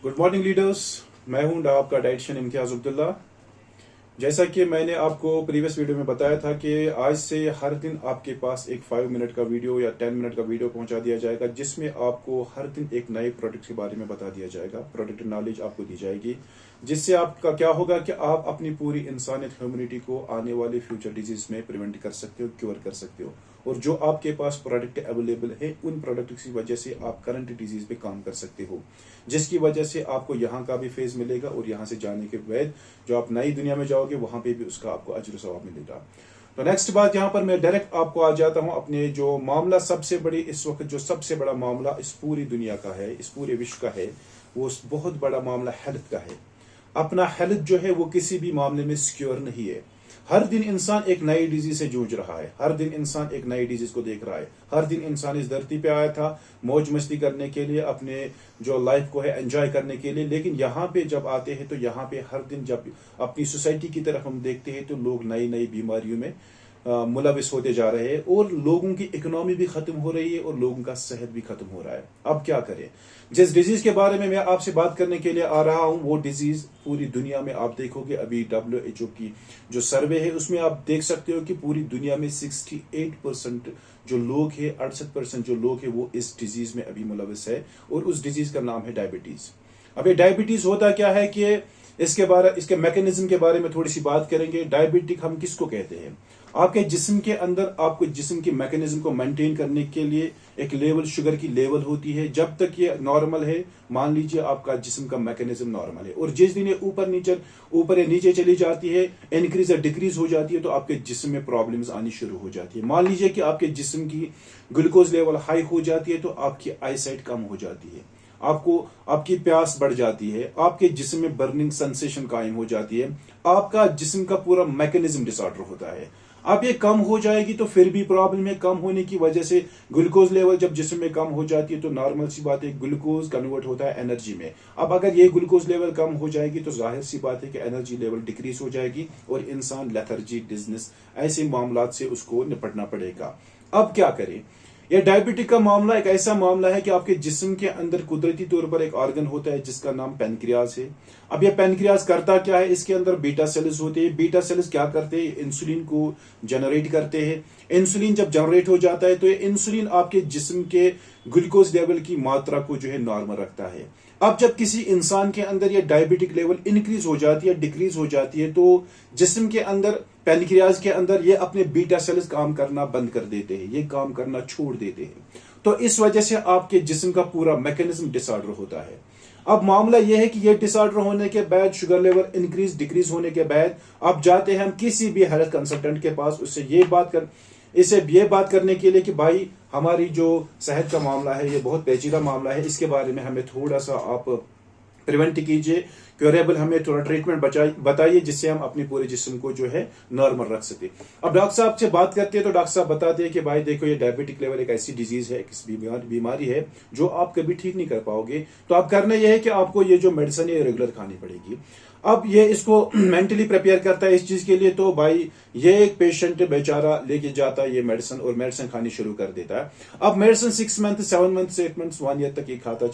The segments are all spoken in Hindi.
Good morning leaders. मैं हूं आपका डाइटिशियन इम्तियाज अब्दुल्ला। जैसा कि मैंने आपको प्रीवियस वीडियो में बताया था कि आज से हर दिन आपके पास एक 5 मिनट का वीडियो या 10 मिनट का वीडियो पहुंचा दिया जाएगा, जिसमें आपको हर दिन एक नए प्रोडक्ट के बारे में बता दिया जाएगा। प्रोडक्ट नॉलेज आपको दी जाएगी, जिससे आपका क्या होगा कि आप अपनी पूरी इंसानियत ह्यूमैनिटी को आने वाले फ्यूचर डिजीज में प्रिवेंट कर सकते हो, क्योर कर सकते हो। और जो आपके पास प्रोडक्ट अवेलेबल है, उन प्रोडक्ट की वजह से आप करंट डिजीज पे काम कर सकते हो, जिसकी वजह से आपको यहाँ का भी फेज मिलेगा और यहाँ से जाने के बाद जो आप नई दुनिया में जाओगे वहां पे भी उसका आपको अजर सवाब मिलेगा। तो नेक्स्ट बात यहाँ पर मैं डायरेक्ट आपको आ जाता हूँ अपने जो मामला सबसे बड़ी इस वक्त जो सबसे बड़ा मामला इस पूरी दुनिया का है, इस पूरे विश्व का है, वो बहुत बड़ा मामला हेल्थ का है। अपना हेल्थ जो है वो किसी भी मामले में सिक्योर नहीं है। हर दिन इंसान एक नई डिजीज से जूझ रहा है, हर दिन इंसान एक नई डिजीज को देख रहा है। हर दिन इंसान इस धरती पे आया था मौज मस्ती करने के लिए, अपने जो लाइफ को है एंजॉय करने के लिए, लेकिन यहाँ पे जब आते हैं तो यहाँ पे हर दिन जब अपनी सोसाइटी की तरफ हम देखते हैं तो लोग नई नई बीमारियों में मुलविस होते जा रहे हैं और लोगों की इकोनॉमी भी खत्म हो रही है और लोगों का सेहत भी खत्म हो रहा है। अब क्या करें? जिस डिजीज के बारे में मैं आपसे बात करने के लिए आ रहा हूं, वो डिजीज पूरी दुनिया में आप देखोगे, अभी WHO की जो सर्वे है उसमें आप देख सकते हो कि पूरी दुनिया में 68% जो लोग हैं, 68% जो लोग हैं वो इस डिजीज में अभी मुलविस है, और उस डिजीज का नाम है डायबिटीज। अब ये डायबिटीज होता क्या है कि इसके मैकेनिज्म के बारे में थोड़ी सी बात करेंगे। डायबिटिक हम किसको कहते हैं? आपके जिस्म के अंदर आपको जिस्म की मैकेनिज्म को मेंटेन करने के लिए एक लेवल, शुगर की लेवल होती है। जब तक ये नॉर्मल है, मान लीजिए आपका जिस्म का मैकेनिज्म नॉर्मल है, और जिस दिन ये ऊपर या नीचे चली जाती है, इंक्रीज या डिक्रीज हो जाती है, तो आपके जिस्म में प्रॉब्लम्स आनी शुरू हो जाती है। मान लीजिए कि आपके जिस्म की ग्लूकोज लेवल हाई हो जाती है तो आपकी आई साइट कम हो जाती है, आपकी प्यास बढ़ जाती है, आपके जिस्म में बर्निंग सेंसेशन कायम हो जाती है, आपका जिस्म का पूरा मैकेनिज्म डिसऑर्डर होता है। अब ये कम हो जाएगी तो फिर भी प्रॉब्लम है। कम होने की वजह से ग्लूकोज लेवल जब जिस्म में कम हो जाती है तो नॉर्मल सी बात है, ग्लूकोज कन्वर्ट होता है एनर्जी में। अब अगर ये ग्लूकोज लेवल कम हो जाएगी तो जाहिर सी बात है कि एनर्जी लेवल डिक्रीज हो जाएगी और इंसान लेथर्जी, डिजनेस, ऐसे मामलात से उसको निपटना पड़ेगा। अब क्या करें? यह डायबिटिक का मामला एक ऐसा मामला है कि आपके जिस्म के अंदर कुदरती तौर पर एक ऑर्गन होता है जिसका नाम पेनक्रियाज है। अब यह पेनक्रियाज करता क्या है? इसके अंदर बीटा सेल्स होते हैं। बीटा सेल्स क्या करते हैं? इंसुलिन को जनरेट करते हैं। इंसुलिन जब जनरेट हो जाता है तो ये इंसुलिन आपके जिस्म के ग्लूकोज लेवल की मात्रा को जो है नॉर्मल रखता है। अब जब किसी इंसान के अंदर ये डायबिटिक लेवल इंक्रीज हो जाती है, डिक्रीज हो जाती है, तो जिस्म के अंदर, पैनक्रियाज के अंदर ये अपने बीटा सेल्स काम करना बंद कर देते हैं, ये काम करना छोड़ देते हैं। तो इस वजह से आपके जिस्म का पूरा मैकेनिज्म डिसऑर्डर होता है। अब मामला यह है कि ये डिसऑर्डर होने के बाद, शुगर लेवल इंक्रीज डिक्रीज होने के बाद, अब जाते हैं हम किसी भी हेल्थ कंसल्टेंट के पास, उससे ये बात करने के लिए कि भाई हमारी जो सेहत का मामला है ये बहुत पेचीदा मामला है, इसके बारे में हमें थोड़ा सा आप प्रिवेंट कीजिए, क्योरेबल हमें थोड़ा ट्रीटमेंट बताइए, जिससे हम अपने पूरे जिस्म को जो है नॉर्मल रख सके। अब डॉक्टर साहब से बात करते हैं तो डॉक्टर साहब बताते हैं कि भाई देखो, ये डायबिटिक लेवल एक ऐसी डिजीज है, एक बीमारी है जो आप कभी ठीक नहीं कर पाओगे। तो आप करना यह है कि आपको ये जो मेडिसिन है रेगुलर खानी पड़ेगी। अब ये इसको मेंटली प्रिपेयर करता है इस चीज के लिए। तो भाई ये एक पेशेंट बेचारा लेके जाता है ये मेडिसिन और मेडिसिन खानी शुरू कर देता है। अब medicine 6 month, 7 month, 8 month, 1 year तक ये खाता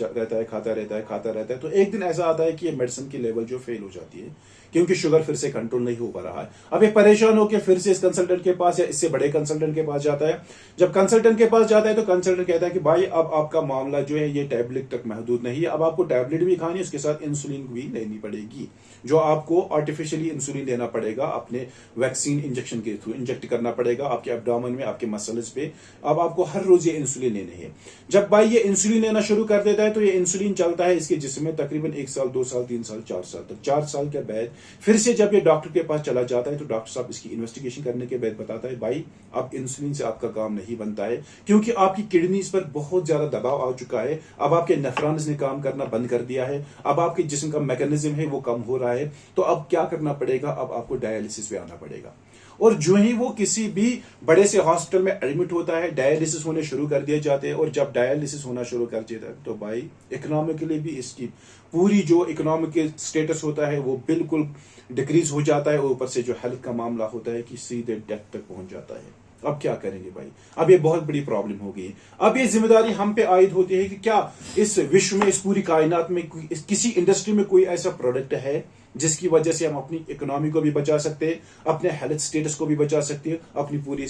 रहता है। तो एक दिन ऐसा आता है कि ये मेडिसिन की लेवल जो फेल हो जाती है, क्योंकि शुगर फिर से कंट्रोल नहीं हो पा रहा है। अब ये परेशान होकर फिर से इस कंसल्टेंट के पास या इससे बड़े कंसल्टेंट के पास जाता है। जब कंसल्टेंट के पास जाता है तो कंसल्टेंट कहता है कि भाई अब आपका मामला जो है ये टैबलेट तक महदूद नहीं है, अब आपको टैबलेट भी खानी है, उसके साथ इंसुलिन भी लेनी पड़ेगी, जो आपको आर्टिफिशियली इंसुलिन लेना पड़ेगा, अपने वैक्सीन इंजेक्शन के थ्रू इंजेक्ट करना पड़ेगा आपके एब्डोमेन में, आपके मसल्स पे। अब आपको हर रोज ये इंसुलिन लेने हैं। जब भाई ये इंसुलिन लेना शुरू कर देता है तो ये इंसुलिन चलता है इसके जिस्म में तकरीबन 1 साल, 2 साल, 3 साल, 4 साल तक। 4 साल के बाद फिर से जब ये डॉक्टर के पास चला जाता है तो डॉक्टर साहब इसकी इन्वेस्टिगेशन करने के बाद बताता है भाई अब इंसुलिन से आपका काम नहीं बनता है, क्योंकि आपकी किडनीज पर बहुत ज्यादा दबाव आ चुका है, अब आपके नेफ्रॉन्स ने काम करना बंद कर दिया है, अब आपके जिस्म का मैकेनिज्म है वो कम हो रहा है। तो अब क्या करना पड़ेगा? अब आपको डायलिसिस पे आना पड़ेगा। और जो ही वो किसी भी बड़े से हॉस्पिटल में एडमिट होता है, डायलिसिस होने शुरू कर दिए जाते हैं। और जब डायलिसिस होना शुरू कर देता है तो भाई इकोनॉमिकली भी इसकी पूरी जो इकोनॉमिक स्टेटस होता है वो बिल्कुल डिक्रीज हो जाता है, और ऊपर से जो हेल्थ का मामला होता है कि सीधे डेथ तक पहुंच जाता है। अब क्या करेंगे भाई? अब ये बहुत बड़ी प्रॉब्लम हो गई। अब ये जिम्मेदारी हम पे आयद होती है कि क्या इस विश्व में, इस पूरी कायनात में किसी इंडस्ट्री में कोई ऐसा प्रोडक्ट है जिसकी वजह से हम अपनी इकोनॉमी को भी बचा सकते हैं, अपने हेल्थ स्टेटस को भी बचा सकते हैं, अपनी पूरी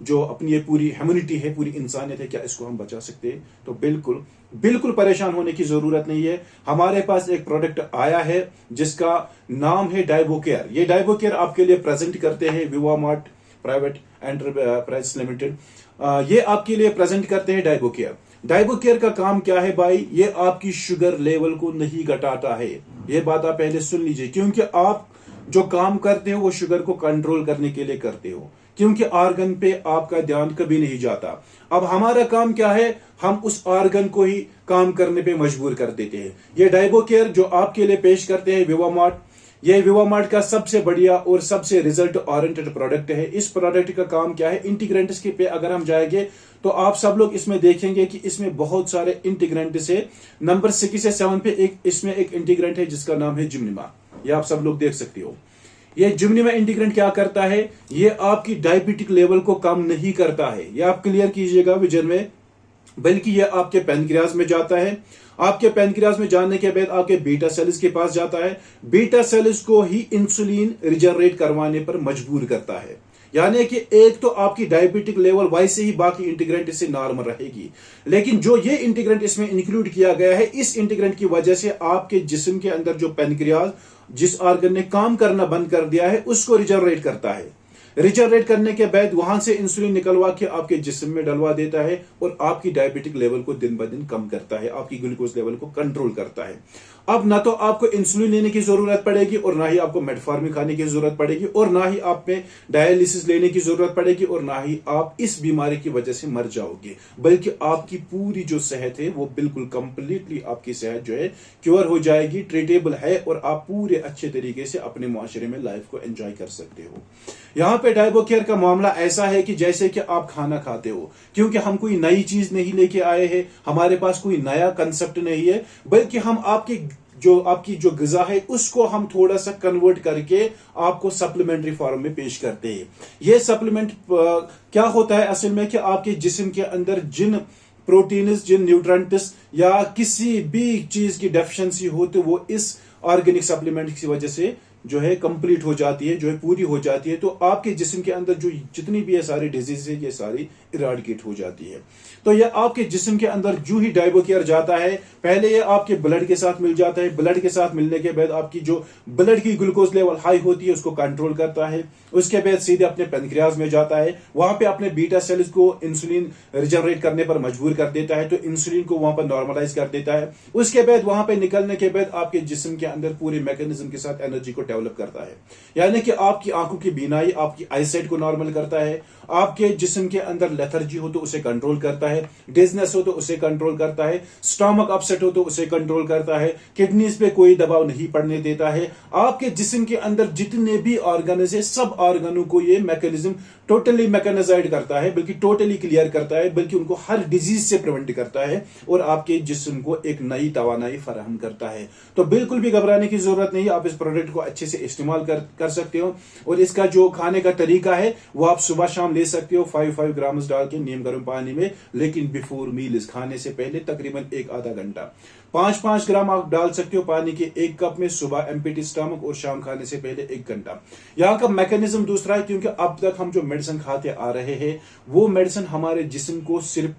जो अपनी ये पूरी ह्यूमैनिटी है, पूरी इंसानियत है, क्या इसको हम बचा सकते हैं? तो बिल्कुल बिल्कुल परेशान होने की जरूरत नहीं है। हमारे पास एक प्रोडक्ट आया है जिसका नाम है डाइबोकेयर। ये डाइबोकेयर आपके लिए प्रेजेंट करते हैं विवामार्ट प्राइवेट एंटरप्राइज लिमिटेड। ये आपके लिए प्रेजेंट करते हैं डाइबोकेयर। डाइबोकेयर का काम क्या है भाई? ये आपकी शुगर लेवल को नहीं घटाता है। ये बात आप पहले सुन लीजिए, क्योंकि आप जो काम करते हो वो शुगर को कंट्रोल करने के लिए करते हो, क्योंकि आर्गन पे आपका ध्यान कभी नहीं जाता। अब हमारा काम क्या है? हम उस आर्गन को ही काम करने पे मजबूर कर देते हैं। ये डाइबोकेयर जो आपके लिए पेश करते हैं विवामार्ट, ये विवामार्ट का सबसे बढ़िया और सबसे रिजल्ट ओरिएंटेड प्रोडक्ट है। इस प्रोडक्ट का काम क्या है? इंटीग्रेंट्स के पे अगर हम जाएंगे तो आप सब लोग इसमें देखेंगे कि इसमें बहुत सारे इंटीग्रेंट्स है। नंबर 6 से 7 पे इसमें एक इंटीग्रेंट है जिसका नाम है जिम्निमा। ये आप सब लोग देख सकते हो। ये जिम्निमा इंटीग्रेंट क्या करता है? ये आपकी डायबिटिक लेवल को कम नहीं करता है, ये आप क्लियर कीजिएगा विजन में, बल्कि ये आपके पैनक्रियाज में जाता है। आपके पैनक्रियाज में जाने के बाद आपके बीटा सेल्स के पास जाता है। बीटा सेल्स को ही इंसुलिन रिजनरेट करवाने पर मजबूर करता है। यानी कि एक तो आपकी डायबिटिक लेवल वैसे ही बाकी इंटीग्रेंट इससे नॉर्मल रहेगी, लेकिन जो ये इंटीग्रेंट इसमें इंक्लूड किया गया है, इस इंटीग्रेंट की वजह से आपके जिस्म के अंदर जो पैनक्रियाज, जिस ऑर्गन ने काम करना बंद कर दिया है, उसको रिजनरेट करता है। रिजनरेट करने के बाद वहां से इंसुलिन निकलवा के आपके जिस्म में डलवा देता है और आपकी डायबिटिक लेवल को दिन ब दिन कम करता है, आपकी ग्लूकोज लेवल को कंट्रोल करता है। अब ना तो आपको इंसुलिन लेने की जरूरत पड़ेगी और ना ही आपको मेटफॉर्मिन खाने की जरूरत पड़ेगी और ना ही आप में डायलिसिस लेने की जरूरत पड़ेगी और ना ही आप इस बीमारी की वजह से मर जाओगे, बल्कि आपकी पूरी जो सेहत है वो बिल्कुल कंप्लीटली आपकी सेहत जो है क्योर हो जाएगी, ट्रीटेबल है और आप पूरे अच्छे तरीके से अपने मुआशरे में लाइफ को एंजॉय कर सकते हो। यहाँ पे डाइबोकेयर का मामला ऐसा है कि जैसे कि आप खाना खाते हो, क्योंकि हम कोई नई चीज नहीं लेके आए हैं, हमारे पास कोई नया कंसेप्ट नहीं है, बल्कि हम आपकी जो ग़िज़ा है उसको हम थोड़ा सा कन्वर्ट करके आपको सप्लीमेंट्री फॉर्म में पेश करते हैं। ये सप्लीमेंट क्या होता है असल में कि आपके जिस्म के अंदर जिन प्रोटीन्स, जिन न्यूट्रेंट्स या किसी भी चीज की डेफिशिएंसी हो तो वो इस ऑर्गेनिक सप्लीमेंट की वजह से जो है कंप्लीट हो जाती है, जो है पूरी हो जाती है। तो आपके जिस्म के अंदर जो जितनी भी ये सारी डिजीज है, ये सारी इराडिकेट हो जाती है। तो ये आपके जिस्म के अंदर जो ही डाइबोकेयर जाता है, पहले ये आपके ब्लड के साथ मिल जाता है। ब्लड के साथ मिलने के बाद आपकी जो ब्लड की ग्लूकोज लेवल हाई होती है उसको कंट्रोल करता है। उसके बाद सीधे अपने पैनक्रियाज में जाता है, वहां पे अपने बीटा सेल्स को इंसुलिन रिजनरेट करने पर मजबूर कर देता है, तो इंसुलिन को वहां पर नॉर्मलाइज कर देता है। उसके बाद वहां पे निकलने के बाद आपके जिस्म के अंदर पूरे मैकेनिज्म के साथ एनर्जी को डेवलप करता है। यानी कि आपकी आंखों की बीनाई, आपकी आईसाइट को नॉर्मल करता है। आपके जिस्म के अंदर लेथर्जी हो तो उसे कंट्रोल करता है, डिजनेस हो तो उसे कंट्रोल करता है, स्टमक अपसेट हो तो उसे कंट्रोल करता है, किडनीज पे कोई दबाव नहीं पड़ने देता है। आपके जिस्म के अंदर जितने भी ऑर्गन्स है, सब ऑर्गनों को ये मैकेनिज्म टोटली मैकेनाइज्ड करता है, बल्कि टोटली क्लियर करता है, बल्कि उनको हर डिजीज से प्रिवेंट करता है और आपके जिस्म को एक नई तवानाई फराहम करता है। तो बिल्कुल भी घबराने की जरूरत नहीं, आप इस प्रोडक्ट को अच्छे से इस्तेमाल कर सकते हो। और इसका जो खाने का तरीका है वो आप सुबह शाम ले सकते हो 5 ग्राम डाल के नीम गर्म पानी में, लेकिन बिफोर मील्स, खाने से पहले तकरीबन 1-आधा घंटा 5-5 ग्राम आप डाल सकते हो पानी के 1 कप में, सुबह एम्प्टी स्टमक और शाम खाने से पहले 1 घंटा। यहाँ का मैकेनिज्म दूसरा है, क्योंकि अब तक हम जो मेडिसिन खाते आ रहे हैं वो मेडिसिन हमारे जिस्म को सिर्फ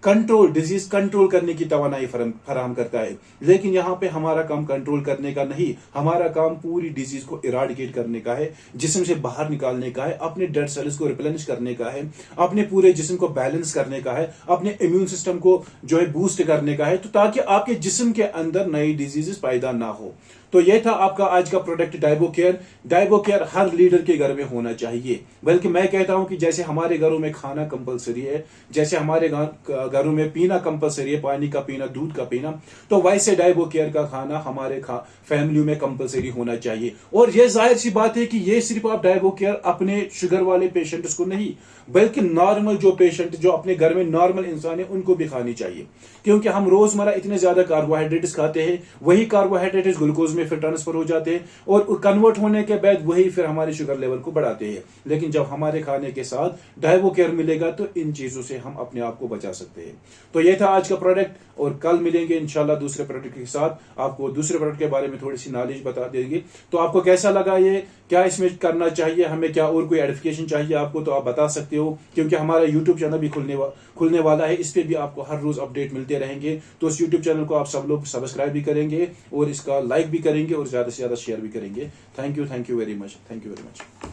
डिजीज कंट्रोल करने की तवानाई फराहम करता है, लेकिन यहाँ पे हमारा काम कंट्रोल करने का नहीं, हमारा काम पूरी डिजीज को इराडिकेट करने का है, जिस्म से बाहर निकालने का है, अपने डेड सेल्स को रिप्लेनिश करने का है, अपने पूरे जिस्म को बैलेंस करने का है, अपने इम्यून सिस्टम को जो है बूस्ट करने का है, तो ताकि आपके जिस्म के अंदर नई डिजीजेस पैदा ना हो। तो यह था आपका आज का प्रोडक्ट डाइबोकेयर। डाइबोकेयर हर लीडर के घर में होना चाहिए, बल्कि मैं कहता हूं कि जैसे हमारे घरों में खाना कंपलसरी है, जैसे हमारे घरों में पीना कंपलसरी है, पानी का पीना, दूध का पीना, तो वैसे डाइबोकेयर का खाना हमारे फैमिली में कंपलसरी होना चाहिए। और यह जाहिर सी बात है कि यह सिर्फ आप डाइबोकेयर अपने शुगर वाले पेशेंट्स को नहीं, बल्कि नॉर्मल जो पेशेंट जो अपने घर में नॉर्मल इंसान है उनको भी खानी चाहिए, क्योंकि हम रोजमर्रा इतने ज्यादा कार्बोहाइड्रेट्स खाते हैं, वही कार्बोहाइड्रेट्स ग्लूकोज में फिर ट्रांसफर हो जाते हैं और कन्वर्ट होने के बाद वही फिर हमारे शुगर लेवल को बढ़ाते हैं। लेकिन जब हमारे खाने के साथ डाइवो केयर मिलेगा तो इन चीजों से हम अपने आप को बचा सकते हैं। तो ये था आज का प्रोडक्ट और कल मिलेंगे इंशाल्लाह दूसरे प्रोडक्ट के साथ, आपको दूसरे प्रोडक्ट के बारे में थोड़ी सी नॉलेज बता देंगे। तो आपको कैसा लगा ये, क्या इसमें करना चाहिए हमें, क्या और कोई एडिफिकेशन चाहिए आपको, तो आप बता सकते हो, क्योंकि हमारा यूट्यूब चैनल भी खुलने वाला है। इस पे भी आपको हर रोज अपडेट मिलते रहेंगे। तो इस यूट्यूब चैनल को आप सब लोग सब्सक्राइब भी करेंगे और इसका लाइक भी करेंगे और ज्यादा से ज्यादा शेयर भी करेंगे। Thank you very much.